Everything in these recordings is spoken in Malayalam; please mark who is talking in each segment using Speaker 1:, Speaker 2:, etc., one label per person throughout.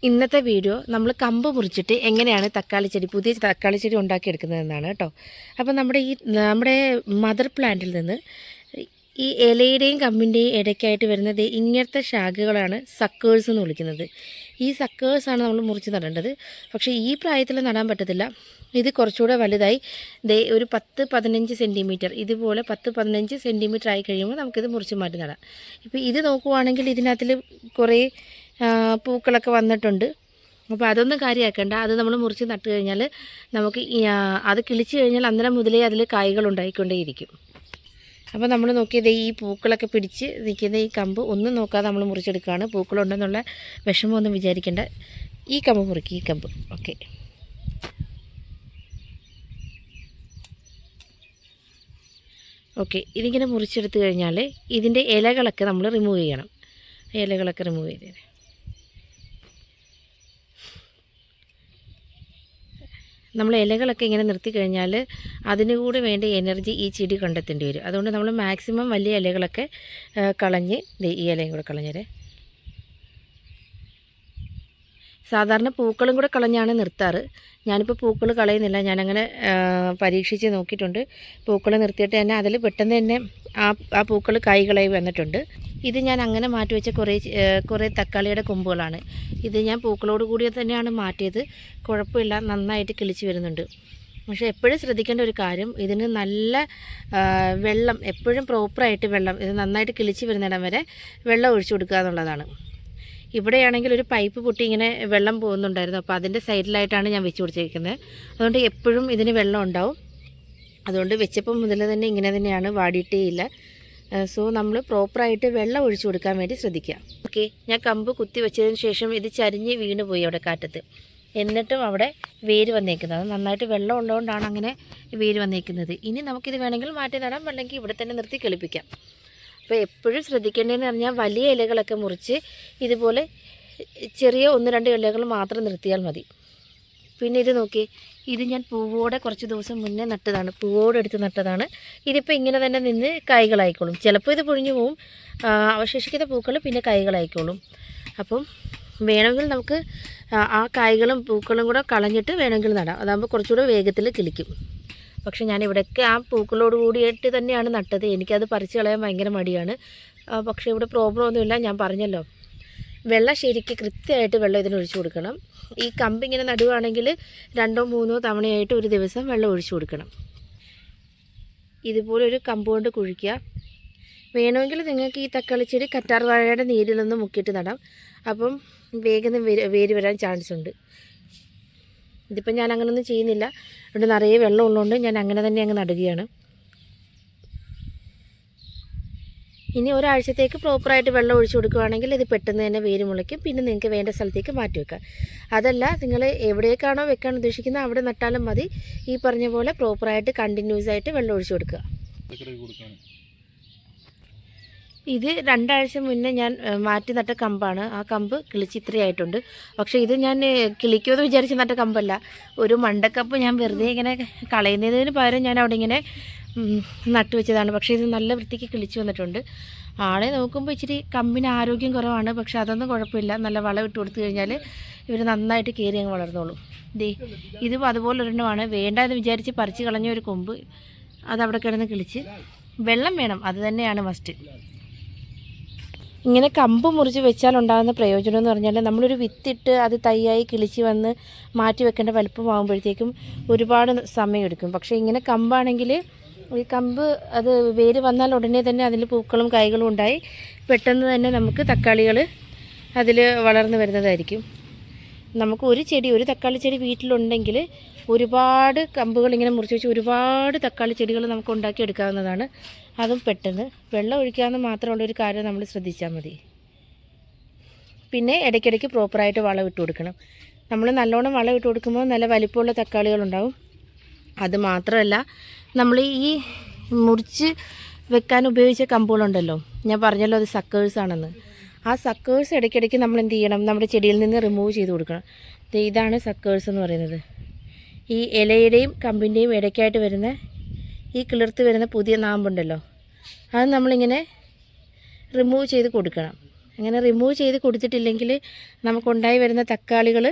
Speaker 1: ഇന്നത്തെ വീഡിയോ നമ്മൾ കമ്പ് മുറിച്ചിട്ട് എങ്ങനെയാണ് പുതിയ തക്കാളി ചെടി ഉണ്ടാക്കിയെടുക്കുന്നതെന്നാണ് കേട്ടോ. അപ്പോൾ നമ്മുടെ മദർ പ്ലാന്റിൽ നിന്ന് ഈ ഇലയുടെയും കമ്പിൻ്റെയും ഇടയ്ക്കായിട്ട് വരുന്നത് ഇങ്ങനത്തെ ശാഖകളാണ് സക്കേഴ്സ് എന്ന് വിളിക്കുന്നത്. ഈ സക്കേഴ്സാണ് നമ്മൾ മുറിച്ച് നടേണ്ടത്. പക്ഷേ ഈ പ്രായത്തിൽ നടാൻ പറ്റത്തില്ല. ഇത് കുറച്ചുകൂടെ വലുതായി ഒരു 10-15 സെൻറ്റിമീറ്റർ, ഇതുപോലെ 10-15 സെൻറ്റിമീറ്റർ ആയി കഴിയുമ്പോൾ നമുക്കിത് മുറിച്ച് മാറ്റി നടാം. ഇപ്പോൾ ഇത് നോക്കുവാണെങ്കിൽ ഇതിനകത്തിൽ കുറേ പൂക്കളൊക്കെ വന്നിട്ടുണ്ട്. അപ്പോൾ അതൊന്നും കാര്യമാക്കേണ്ട. അത് നമ്മൾ മുറിച്ച് നട്ട് കഴിഞ്ഞാൽ നമുക്ക് അത് കിളിച്ച് കഴിഞ്ഞാൽ അന്നേരം മുതലേ അതിൽ കായ്കൾ ഉണ്ടായിക്കൊണ്ടേയിരിക്കും. അപ്പോൾ നമ്മൾ നോക്കിയത് ഈ പൂക്കളൊക്കെ പിടിച്ച് നിൽക്കുന്ന ഈ കമ്പ് ഒന്നും നോക്കാതെ നമ്മൾ മുറിച്ചെടുക്കുകയാണ്. പൂക്കളുണ്ടെന്നുള്ള വിഷമമൊന്നും വിചാരിക്കേണ്ട. ഈ കമ്പ് മുറിക്കുക, ഈ കമ്പ്. ഓക്കെ, ഇതിങ്ങനെ മുറിച്ചെടുത്ത് കഴിഞ്ഞാൽ ഇതിൻ്റെ ഇലകളൊക്കെ നമ്മൾ റിമൂവ് ചെയ്യണം. ഇലകളൊക്കെ റിമൂവ് ചെയ്തേനെ. നമ്മൾ ഇലകളൊക്കെ ഇങ്ങനെ നിർത്തി കഴിഞ്ഞാൽ അതിന് കൂടി വേണ്ട എനർജി ഈ ചെടി കണ്ടെത്തേണ്ടി വരും. അതുകൊണ്ട് നമ്മൾ മാക്സിമം വലിയ ഇലകളൊക്കെ കളഞ്ഞ് ഈ ഇലയും കൂടെ കളഞ്ഞേരെ. സാധാരണ പൂക്കളും കൂടെ കളഞ്ഞാണ് നിർത്താറ്. ഞാനിപ്പോൾ പൂക്കൾ കളയുന്നില്ല. ഞാനങ്ങനെ പരീക്ഷിച്ച് നോക്കിയിട്ടുണ്ട്. പൂക്കൾ നിർത്തിയിട്ട് തന്നെ അതിൽ പെട്ടെന്ന് തന്നെ ആ പൂക്കൾ കായ്കളായി വന്നിട്ടുണ്ട്. ഇത് ഞാൻ അങ്ങനെ മാറ്റിവെച്ച കുറേ തക്കാളിയുടെ കൊമ്പുകളാണ്. ഇത് ഞാൻ പൂക്കളോട് കൂടി തന്നെയാണ് മാറ്റിയത്. കുഴപ്പമില്ല, നന്നായിട്ട് കിളിച്ച് വരുന്നുണ്ട്. പക്ഷേ എപ്പോഴും ശ്രദ്ധിക്കേണ്ട ഒരു കാര്യം, ഇതിന് നല്ല വെള്ളം, എപ്പോഴും പ്രോപ്പറായിട്ട് വെള്ളം, ഇത് നന്നായിട്ട് കിളിച്ച് വരുന്നിടം വരെ വെള്ളം ഒഴിച്ചു കൊടുക്കുക എന്നുള്ളതാണ്. ഇവിടെയാണെങ്കിൽ ഒരു പൈപ്പ് പൊട്ടി ഇങ്ങനെ വെള്ളം പോകുന്നുണ്ടായിരുന്നു. അപ്പോൾ അതിൻ്റെ സൈഡിലായിട്ടാണ് ഞാൻ വെച്ച് കൊടുത്തിരിക്കുന്നത്. അതുകൊണ്ട് എപ്പോഴും ഇതിന് വെള്ളം ഉണ്ടാവും. അതുകൊണ്ട് വെച്ചപ്പം മുതൽ തന്നെ ഇങ്ങനെ തന്നെയാണ്, വാടിയിട്ടേ ഇല്ല. സോ നമ്മൾ പ്രോപ്പറായിട്ട് വെള്ളം ഒഴിച്ചു കൊടുക്കാൻ വേണ്ടി ശ്രദ്ധിക്കുക. ഓക്കെ, ഞാൻ കമ്പ് കുത്തി വെച്ചതിന് ശേഷം ഇത് ചരിഞ്ഞ് വീണ് പോയി അവിടെ കാറ്റത്ത്. എന്നിട്ടും അവിടെ വേര് വന്നേക്കുന്നത്, അത് നന്നായിട്ട് വെള്ളം ഉള്ളതുകൊണ്ടാണ് അങ്ങനെ വേര് വന്നേക്കുന്നത്. ഇനി നമുക്കിത് വേണമെങ്കിൽ മാറ്റി നടാം, അല്ലെങ്കിൽ ഇവിടെ തന്നെ നിർത്തി കളിപ്പിക്കാം. അപ്പോൾ എപ്പോഴും ശ്രദ്ധിക്കേണ്ടതെന്ന് പറഞ്ഞാൽ വലിയ ഇലകളൊക്കെ മുറിച്ച് ഇതുപോലെ ചെറിയ 1-2 ഇലകൾ മാത്രം നിർത്തിയാൽ മതി. പിന്നെ ഇത് നോക്കി, ഇത് ഞാൻ പൂവോടെ കുറച്ച് ദിവസം മുന്നേ നട്ടതാണ്, പൂവോടെ എടുത്ത് നട്ടതാണ്. ഇതിപ്പോൾ ഇങ്ങനെ തന്നെ നിന്ന് കായ്കളായിക്കോളും. ചിലപ്പോൾ ഇത് പൊഴിഞ്ഞു പോവും, അവശേഷിക്കുന്ന പൂക്കൾ പിന്നെ കായ്കളായിക്കോളും. അപ്പം വേണമെങ്കിൽ നമുക്ക് ആ കായ്കളും പൂക്കളും കൂടെ കളഞ്ഞിട്ട് വേണമെങ്കിൽ നടാം. അതാകുമ്പോൾ കുറച്ചുകൂടെ വേഗത്തിൽ കിളിക്കും. പക്ഷേ ഞാൻ ഇവിടെയൊക്കെ ആ പൂക്കളോട് കൂടിയിട്ട് തന്നെയാണ് നട്ടത്. എനിക്കത് പറിച്ച് കളയാൻ ഭയങ്കര മടിയാണ്. പക്ഷേ ഇവിടെ പ്രോബ്ലം ഒന്നുമില്ല. ഞാൻ പറഞ്ഞല്ലോ, വെള്ളം ശരിക്ക് കൃത്യമായിട്ട് വെള്ളം ഇതിന് ഒഴിച്ചു കൊടുക്കണം. ഈ കമ്പിങ്ങനെ നടുവാണെങ്കിൽ 2-3 തവണയായിട്ട് ഒരു ദിവസം വെള്ളം ഒഴിച്ചു കൊടുക്കണം. ഇതുപോലെ ഒരു കമ്പ് കൊണ്ട് കുഴിക്കുക. വേണമെങ്കിൽ നിങ്ങൾക്ക് ഈ തക്കാളി ചെടി കറ്റാർ വാഴയുടെ നീരിലൊന്ന് മുക്കിയിട്ട് നടാം. അപ്പം വേഗം വേര് വരാൻ ചാൻസ് ഉണ്ട്. ഇതിപ്പോൾ ഞാൻ അങ്ങനെയൊന്നും ചെയ്യുന്നില്ല. ഇവിടെ നിറയെ വെള്ളം ഉള്ളതുകൊണ്ട് ഞാൻ അങ്ങനെ തന്നെ അങ്ങ് നടുകയാണ്. ഇനി ഒരാഴ്ചത്തേക്ക് പ്രോപ്പറായിട്ട് വെള്ളം ഒഴിച്ചു കൊടുക്കുകയാണെങ്കിൽ ഇത് പെട്ടെന്ന് തന്നെ വേര് മുളയ്ക്കും. പിന്നെ നിങ്ങൾക്ക് വേണ്ട സ്ഥലത്തേക്ക് മാറ്റി വെക്കാം. അതല്ല, നിങ്ങൾ എവിടേക്കാണോ വെക്കാൻ ഉദ്ദേശിക്കുന്നത് അവിടെ നട്ടാലും മതി. ഈ പറഞ്ഞ പോലെ പ്രോപ്പറായിട്ട് കണ്ടിന്യൂസ് ആയിട്ട് വെള്ളം ഒഴിച്ചു കൊടുക്കുക. ഇത് 2 ആഴ്ച മുന്നേ ഞാൻ മാറ്റി നട്ട കമ്പാണ്. ആ കമ്പ് കിളിച്ച് ഇത്രയായിട്ടുണ്ട്. പക്ഷേ ഇത് ഞാൻ കിളിക്കുമെന്ന് വിചാരിച്ച് നട്ട കമ്പല്ല. ഒരു മണ്ടക്കപ്പ് ഞാൻ വെറുതെ ഇങ്ങനെ കളയുന്നതിന് പകരം ഞാൻ അവിടെ ഇങ്ങനെ നട്ടുവെച്ചതാണ്. പക്ഷേ ഇത് നല്ല വൃത്തിക്ക് കിളിച്ച് വന്നിട്ടുണ്ട്. ആളെ നോക്കുമ്പോൾ ഇച്ചിരി കമ്പിന് ആരോഗ്യം കുറവാണ്. പക്ഷേ അതൊന്നും കുഴപ്പമില്ല. നല്ല വളം ഇട്ട് കൊടുത്തു കഴിഞ്ഞാൽ ഇവർ നന്നായിട്ട് കയറി അങ്ങ് വളർന്നോളും. ഇതും അതുപോലെ ഒരെണ്ണമാണ്. വേണ്ട എന്ന് വിചാരിച്ച് പറിച്ച് കളഞ്ഞ ഒരു കൊമ്പ് അതവിടെ കിടന്ന് കിളിച്ച്. വെള്ളം വേണം, അത് തന്നെയാണ് മസ്റ്റ്. ഇങ്ങനെ കമ്പ് മുറിച്ച് വെച്ചാൽ ഉണ്ടാകുന്ന പ്രയോജനം എന്ന് പറഞ്ഞാൽ, നമ്മളൊരു വിത്തിട്ട് അത് തൈയായി കിളിച്ച് വന്ന് മാറ്റി വെക്കേണ്ട വലുപ്പമാകുമ്പോഴത്തേക്കും ഒരുപാട് സമയമെടുക്കും. പക്ഷേ ഇങ്ങനെ കമ്പാണെങ്കിൽ ഈ കമ്പ് അത് വേര് വന്നാൽ ഉടനെ തന്നെ അതിൽ പൂക്കളും കായ്കളും ഉണ്ടായി പെട്ടെന്ന് തന്നെ നമുക്ക് തക്കാളികൾ അതിൽ വളർന്നു വരുന്നതായിരിക്കും. നമുക്ക് ഒരു തക്കാളി ചെടി വീട്ടിലുണ്ടെങ്കിൽ ഒരുപാട് കമ്പുകൾ ഇങ്ങനെ മുറിച്ച് വെച്ച് ഒരുപാട് തക്കാളി ചെടികൾ നമുക്ക് ഉണ്ടാക്കിയെടുക്കാവുന്നതാണ്. അതും പെട്ടെന്ന്. വെള്ളം ഒഴിക്കാമെന്ന് മാത്രമുള്ളൊരു കാര്യം നമ്മൾ ശ്രദ്ധിച്ചാൽ മതി. പിന്നെ ഇടയ്ക്കിടയ്ക്ക് പ്രോപ്പറായിട്ട് വളം ഇട്ട് കൊടുക്കണം. നമ്മൾ നല്ലോണം വളം ഇട്ട് കൊടുക്കുമ്പോൾ നല്ല വലിപ്പമുള്ള തക്കാളികളുണ്ടാവും. അത് മാത്രമല്ല, നമ്മൾ ഈ മുറിച്ച് വെക്കാൻ ഉപയോഗിച്ച കമ്പുകളുണ്ടല്ലോ, ഞാൻ പറഞ്ഞല്ലോ അത് സക്കേഴ്സാണെന്ന്. ആ സക്കേഴ്സ് ഇടയ്ക്കിടയ്ക്ക് നമ്മൾ എന്ത് ചെയ്യണം, നമ്മുടെ ചെടിയിൽ നിന്ന് റിമൂവ് ചെയ്ത് കൊടുക്കണം. ഇതാണ് സക്കേഴ്സ് എന്ന് പറയുന്നത്. ഈ ഇലയുടെയും കമ്പിൻ്റെയും ഇടയ്ക്കായിട്ട് വരുന്ന ഈ കിളിർത്ത് വരുന്ന പുതിയ നാമ്പുണ്ടല്ലോ, അത് നമ്മളിങ്ങനെ റിമൂവ് ചെയ്ത് കൊടുക്കണം. അങ്ങനെ റിമൂവ് ചെയ്ത് കൊടുത്തിട്ടില്ലെങ്കിൽ നമുക്കുണ്ടായി വരുന്ന തക്കാളികൾ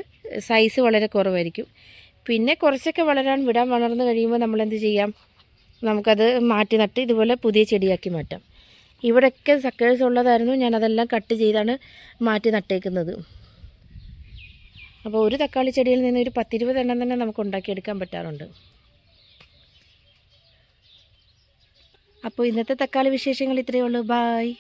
Speaker 1: സൈസ് വളരെ കുറവായിരിക്കും. പിന്നെ കുറച്ചൊക്കെ വളരാൻ വിടാം. വളർന്നു കഴിയുമ്പോൾ നമ്മളെന്ത് ചെയ്യാം, നമുക്കത് മാറ്റി നട്ട് ഇതുപോലെ പുതിയ ചെടിയാക്കി മാറ്റാം. ഇവിടെയൊക്കെ സക്കേഴ്സ് ഉള്ളതായിരുന്നു, ഞാനതെല്ലാം കട്ട് ചെയ്താണ് മാറ്റി നട്ടേക്കുന്നത്. അപ്പോൾ ഒരു തക്കാളി ചെടിയിൽ നിന്ന് ഒരു 10-20 എണ്ണം തന്നെ നമുക്ക് ഉണ്ടാക്കിയെടുക്കാൻ പറ്റാറുണ്ട്. അപ്പോൾ ഇന്നത്തെ തക്കാളി വിശേഷങ്ങൾ ഇത്രയേ ഉള്ളൂ. ബായ്.